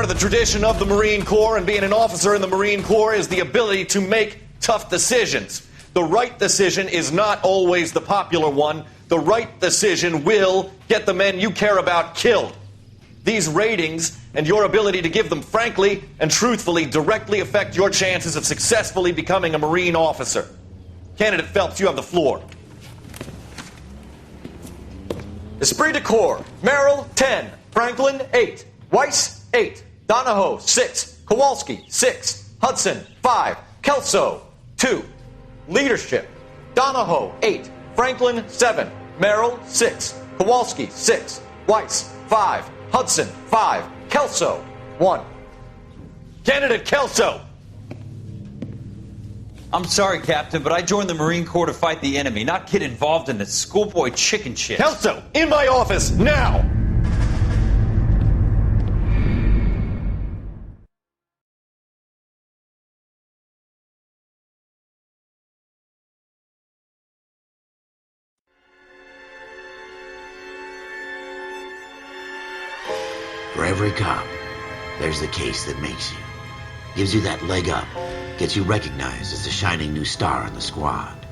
Part of the tradition of the Marine Corps and being an officer in the Marine Corps is the ability to make tough decisions. The right decision is not always the popular one. The right decision will get the men you care about killed. These ratings and your ability to give them frankly and truthfully directly affect your chances of successfully becoming a Marine officer. Candidate Phelps, you have the floor. Esprit de Corps, Merrill, 10. Franklin, 8. Weiss, 8. Donahoe, 6. Kowalski, 6. Hudson, 5. Kelso, 2. Leadership, Donahoe, 8. Franklin, 7. Merrill, 6. Kowalski, 6. Weiss, 5. Hudson, 5. Kelso, 1. Candidate Kelso. I'm sorry, Captain, but I joined the Marine Corps to fight the enemy, not get involved in this schoolboy chicken shit. Kelso, in my office, now! For every cop, there's the case that makes you. Gives you that leg up. Gets you recognized as the shining new star in the squad.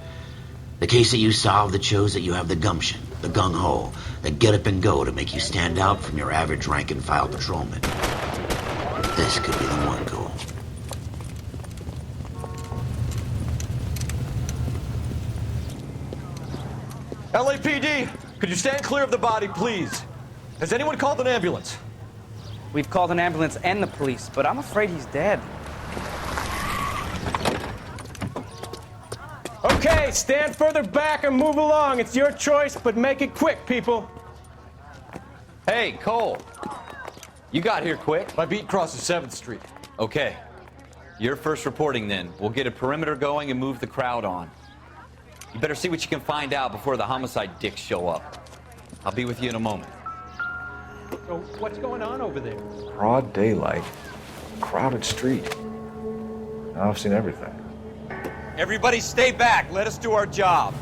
The case that you solve that shows that you have the gumption, the gung-ho, the get up and go to make you stand out from your average rank-and-file patrolman. This could be the one, Cole. L.A.P.D., could you stand clear of the body, please? Has anyone called an ambulance? We've called an ambulance and the police, but I'm afraid he's dead. Okay, stand further back and move along. It's your choice, but make it quick, people. Hey, Cole. You got here quick. My beat crosses 7th Street. Okay. You're first reporting then. We'll get a perimeter going and move the crowd on. You better see what you can find out before the homicide dicks show up. I'll be with you in a moment. So what's going on over there? Broad daylight, crowded street. Now I've seen everything. Everybody stay back. Let us do our job.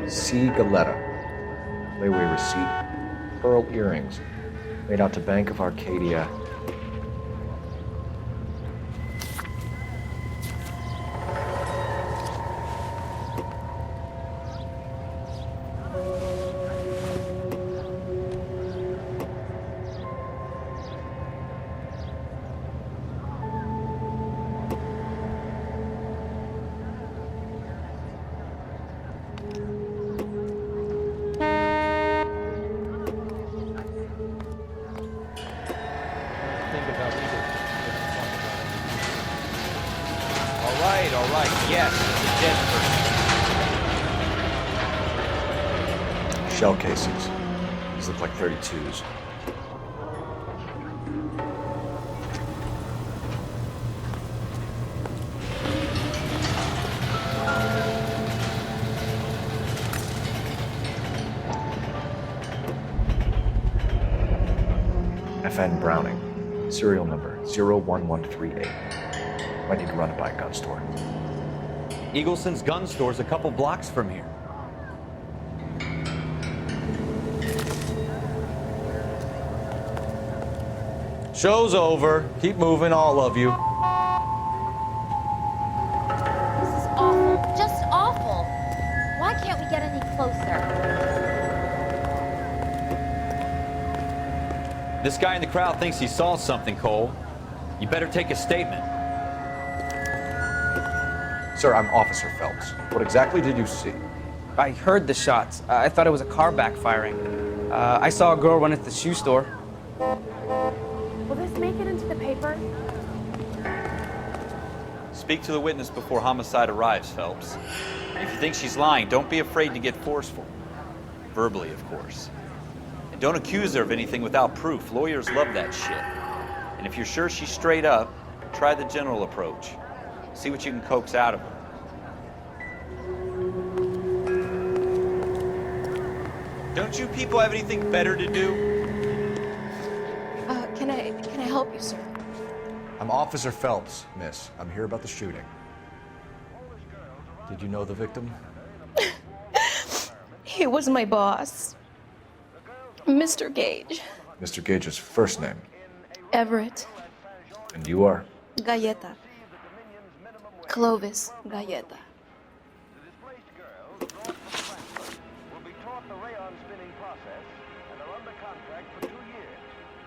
C. Galetta. Layaway receipt. Pearl earrings. Made out to Bank of Arcadia. All right, yes, it's a dead person. Shell casings. These look like 32s. FN Browning. Serial number 01138. Might need to run it by a gun store. Eagleson's gun store's a couple blocks from here. Show's over. Keep moving, all of you. This is awful. Just awful. Why can't we get any closer? This guy in the crowd thinks he saw something, Cole. You better take a statement. Sir, I'm Officer Phelps. What exactly did you see? I heard the shots. I thought it was a car backfiring. I saw a girl run into the shoe store. Will this make it into the paper? Speak to the witness before homicide arrives, Phelps. If you think she's lying, don't be afraid to get forceful. Verbally, of course. And don't accuse her of anything without proof. Lawyers love that shit. And if you're sure she's straight up, try the general approach. See what you can coax out of her. Don't you people have anything better to do? Can I help you, sir? I'm Officer Phelps, miss. I'm here about the shooting. Did you know the victim? He was my boss, Mr. Gage. Mr. Gage's first name. Everett. And you are? Galleta. Clovis Galleta. Will be taught the rayon spinning process and are under contract for 2 years,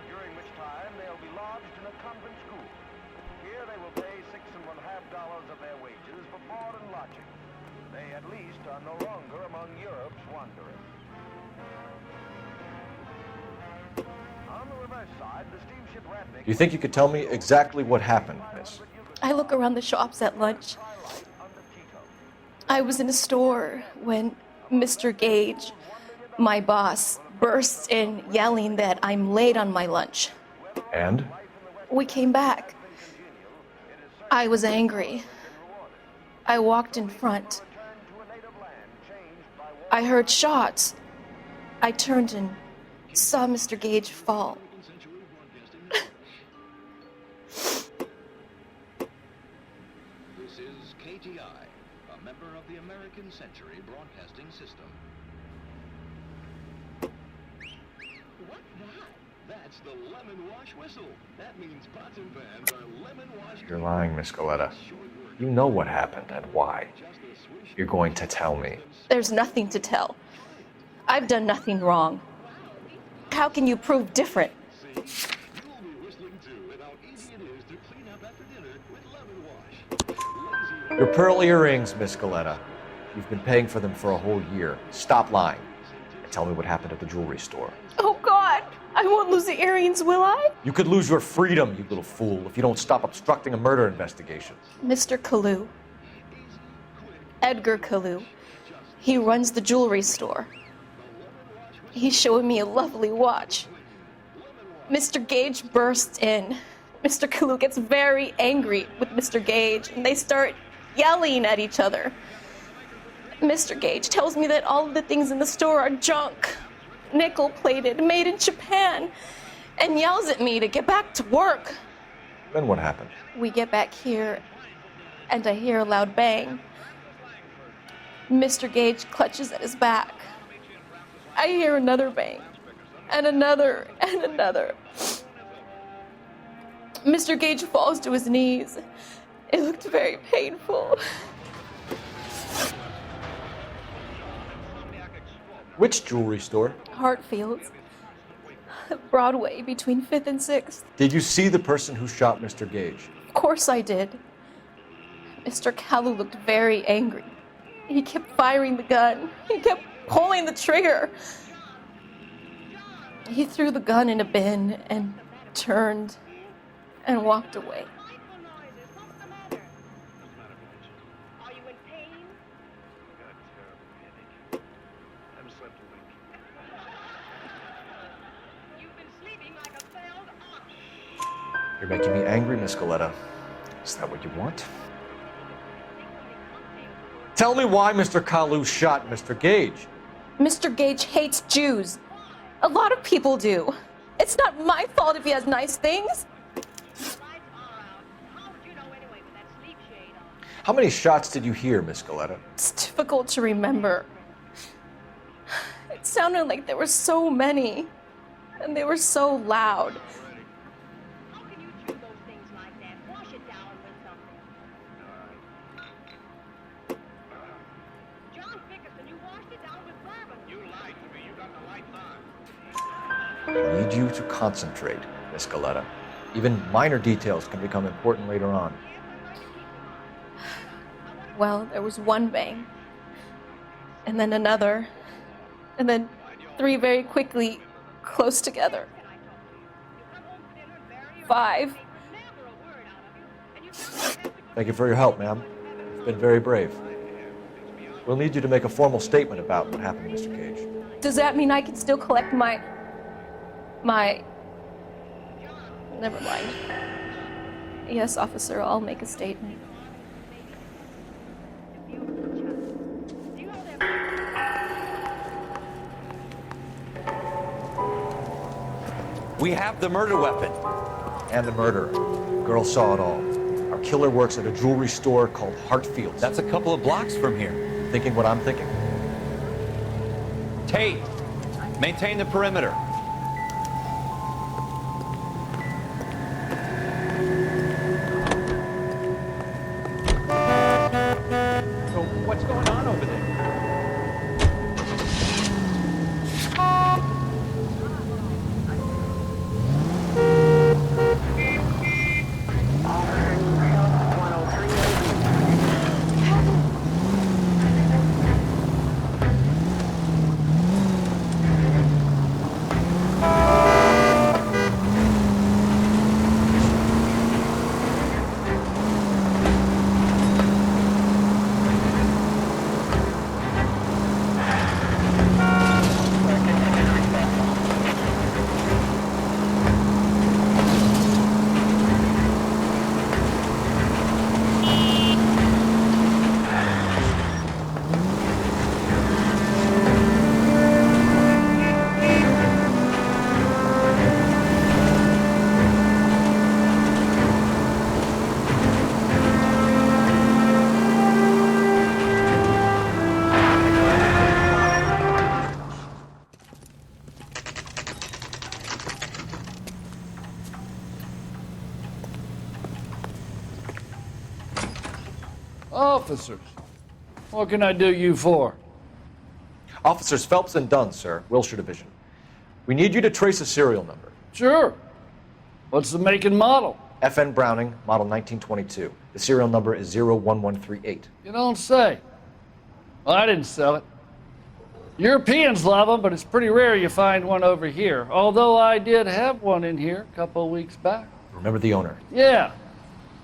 during which time they'll be lodged in a convent school. Here they will pay $6.50 of their wages for board and lodging. They at least are no longer among Europe's wanderers. On the reverse side, the steamship Ratnik... Do you think you could tell me exactly what happened, miss? I look around the shops at lunch. I was in a store when Mr. Gage, my boss, bursts in yelling that I'm late on my lunch. And? We came back. I was angry. I walked in front. I heard shots. I turned and saw Mr. Gage fall. This is KTI, a member of the American Century Broadcasting System. What's that? That's the lemon wash whistle. That means pots and pans are lemon wash. You're lying, Miss Galleta. You know what happened and why. You're going to tell me. There's nothing to tell. I've done nothing wrong. How can you prove different? You'll be whistling too, and how easy it is to clean up after dinner with lemon wash. Your pearl earrings, Miss Galleta. You've been paying for them for a whole year. Stop lying. And tell me what happened at the jewelry store. Oh, God! I won't lose the earrings, will I? You could lose your freedom, you little fool, if you don't stop obstructing a murder investigation. Mr. Kalu. Edgar Kalu. He runs the jewelry store. He's showing me a lovely watch. Mr. Gage bursts in. Mr. Kalu gets very angry with Mr. Gage, and they start yelling at each other. Mr. Gage tells me that all of the things in the store are junk, nickel-plated, made in Japan, and yells at me to get back to work. Then what happened? We get back here, and I hear a loud bang. Mr. Gage clutches at his back. I hear another bang, and another, and another. Mr. Gage falls to his knees. It looked very painful. Which jewelry store? Hartfield's. Broadway, between 5th and 6th. Did you see the person who shot Mr. Gage? Of course I did. Mr. Kalu looked very angry. He kept firing the gun. He kept pulling the trigger. He threw the gun in a bin and turned and walked away. You're making me angry, Miss Galleta. Is that what you want? Tell me why Mr. Kalu shot Mr. Gage. Mr. Gage hates Jews. A lot of people do. It's not my fault if he has nice things. How many shots did you hear, Miss Galleta? It's difficult to remember. It sounded like there were so many, and they were so loud. I need you to concentrate, Miss Galleta. Even minor details can become important later on. Well, there was one bang, and then another, and then 3 very quickly, close together. 5. Thank you for your help, ma'am. You've been very brave. We'll need you to make a formal statement about what happened, Mr. Gage. Does that mean I can still collect my... Never mind. Yes, officer, I'll make a statement. We have the murder weapon. And the murderer. Girl saw it all. Our killer works at a jewelry store called Hartfield's. That's a couple of blocks from here. Thinking what I'm thinking? Tate, maintain the perimeter. So what's going on over there? Officers, what can I do you for? Officers Phelps and Dunn, sir, Wilshire Division. We need you to trace a serial number. Sure. What's the make and model? FN Browning, model 1922. The serial number is 01138. You don't say. Well, I didn't sell it. Europeans love them, but it's pretty rare you find one over here. Although I did have one in here a couple of weeks back. Remember the owner? Yeah.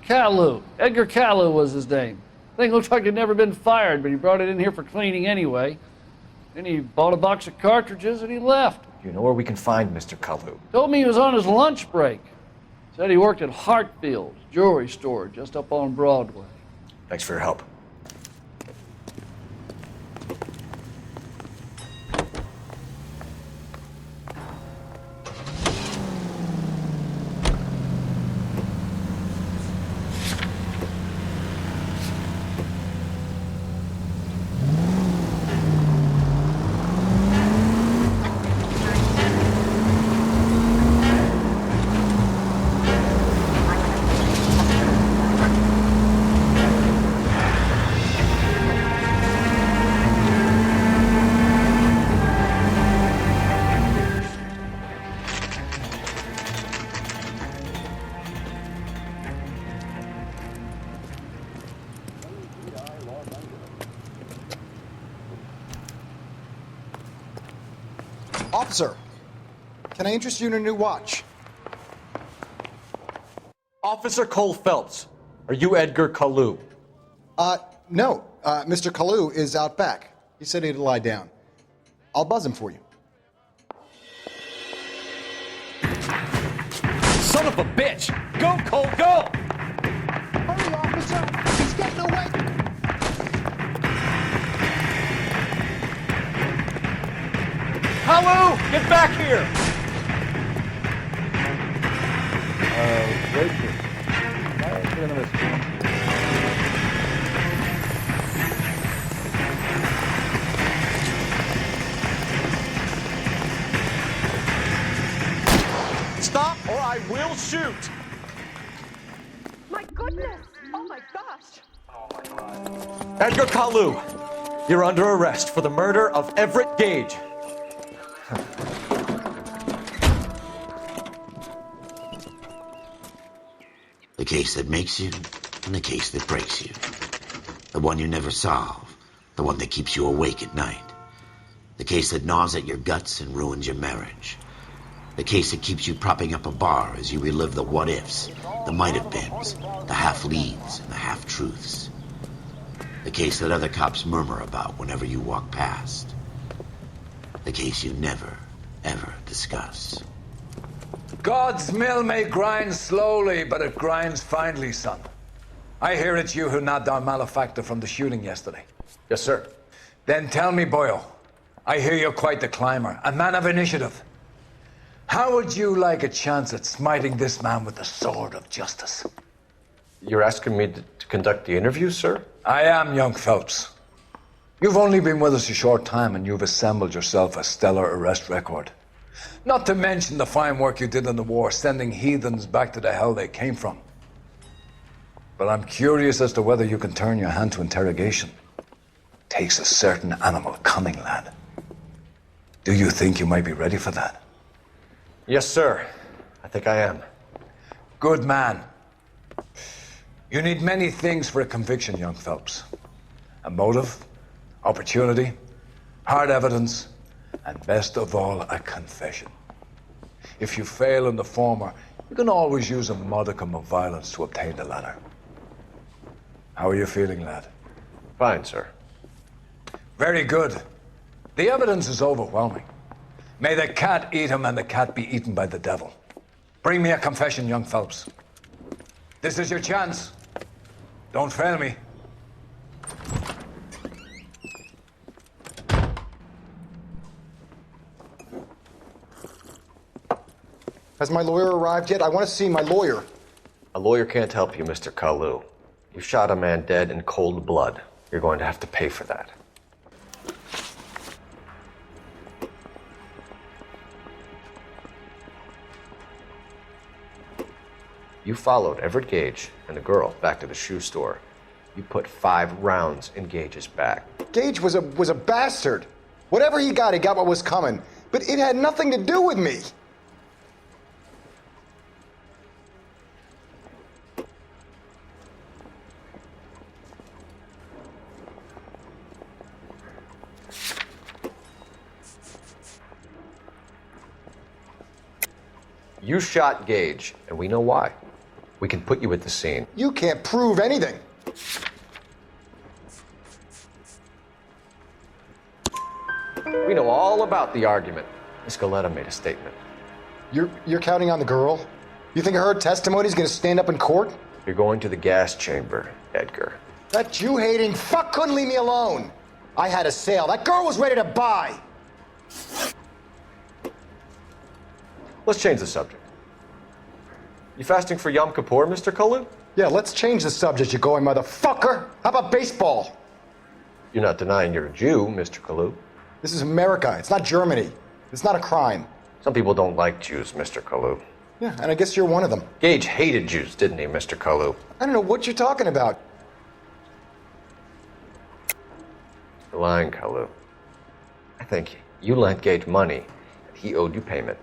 Caillou. Edgar Caillou was his name. Thing looks like he'd never been fired, but he brought it in here for cleaning anyway. Then he bought a box of cartridges and he left. Do you know where we can find Mr. Caillou? Told me he was on his lunch break. Said he worked at Hartfield's jewelry store just up on Broadway. Thanks for your help. Officer, can I interest you in a new watch? Officer Cole Phelps, are you Edgar Caillou? No. Mr. Caillou is out back. He said he'd lie down. I'll buzz him for you. Son of a bitch! Go, Cole, go! Hurry, officer! He's getting away! Caillou, get back here! Wait here. Stop or I will shoot! My goodness! Oh my gosh! Edgar Caillou, you're under arrest for the murder of Everett Gage. The case that makes you and the case that breaks you. The one you never solve. The one that keeps you awake at night. The case that gnaws at your guts and ruins your marriage. The case that keeps you propping up a bar as you relive the what-ifs The might-have-beens, the half-leads, and the half-truths. The case that other cops murmur about whenever you walk past. The case you never, ever discuss. God's mill may grind slowly, but it grinds finely, son. I hear it's you who nabbed our malefactor from the shooting yesterday. Yes, sir. Then tell me, Boyle, I hear you're quite the climber, a man of initiative. How would you like a chance at smiting this man with the sword of justice? You're asking me to conduct the interview, sir? I am, young Phelps. You've only been with us a short time and you've assembled yourself a stellar arrest record. Not to mention the fine work you did in the war, sending heathens back to the hell they came from. But I'm curious as to whether you can turn your hand to interrogation. Takes a certain animal cunning, lad. Do you think you might be ready for that? Yes, sir. I think I am. Good man. You need many things for a conviction, young Phelps. A motive, opportunity, hard evidence, and best of all, a confession. If you fail in the former, you can always use a modicum of violence to obtain the latter. How are you feeling, lad? Fine, sir. Very good. The evidence is overwhelming. May the cat eat him and the cat be eaten by the devil. Bring me a confession, young Phelps. This is your chance. Don't fail me. Has my lawyer arrived yet? I want to see my lawyer. A lawyer can't help you, Mr. Kalu. You shot a man dead in cold blood. You're going to have to pay for that. You followed Everett Gage and the girl back to the shoe store. You put 5 rounds in Gage's back. Gage was a bastard. Whatever he got what was coming. But it had nothing to do with me. You shot Gage, and we know why. We can put you at the scene. You can't prove anything. We know all about the argument. Miss Galetta made a statement. You're counting on the girl? You think her testimony is going to stand up in court? You're going to the gas chamber, Edgar. That Jew-hating fuck couldn't leave me alone. I had a sale. That girl was ready to buy. Let's change the subject. You fasting for Yom Kippur, Mr. Kalu? Yeah, let's change the subject, you going motherfucker. How about baseball? You're not denying you're a Jew, Mr. Kalu. This is America. It's not Germany. It's not a crime. Some people don't like Jews, Mr. Kalu. Yeah, and I guess you're one of them. Gage hated Jews, didn't he, Mr. Kalu? I don't know what you're talking about. You're lying, Kalu. I think you lent Gage money, and he owed you payment.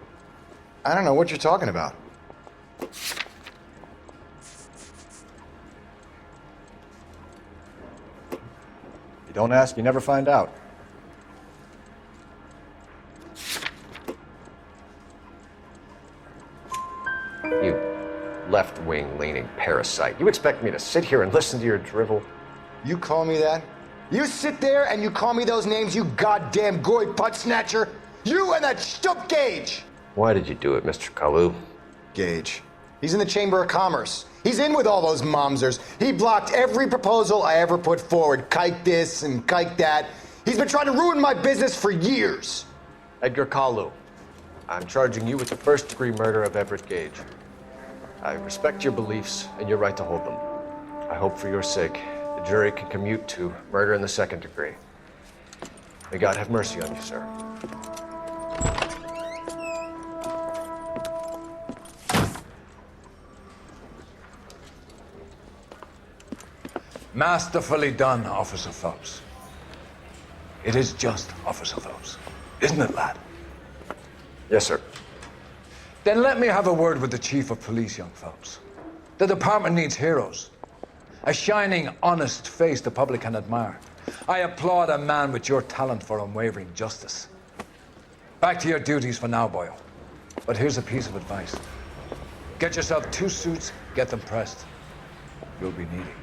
I don't know what you're talking about. You don't ask, you never find out. You left-wing leaning parasite. You expect me to sit here and listen to your drivel? You call me that? You sit there and you call me those names, you goddamn goy putt snatcher? You and that stup Gage! Why did you do it, Mr. Kalu? Gage. He's in the Chamber of Commerce. He's in with all those momsers. He blocked every proposal I ever put forward. Kike this and kike that. He's been trying to ruin my business for years. Edgar Kalu, I'm charging you with the first-degree murder of Everett Gage. I respect your beliefs and your right to hold them. I hope for your sake the jury can commute to murder in the second degree. May God have mercy on you, sir. Masterfully done, Officer Phelps. It is just Officer Phelps, isn't it, lad? Yes, sir. Then let me have a word with the Chief of Police, young Phelps. The department needs heroes. A shining, honest face the public can admire. I applaud a man with your talent for unwavering justice. Back to your duties for now, Boyle. But here's a piece of advice. Get yourself 2 suits, get them pressed. You'll be needing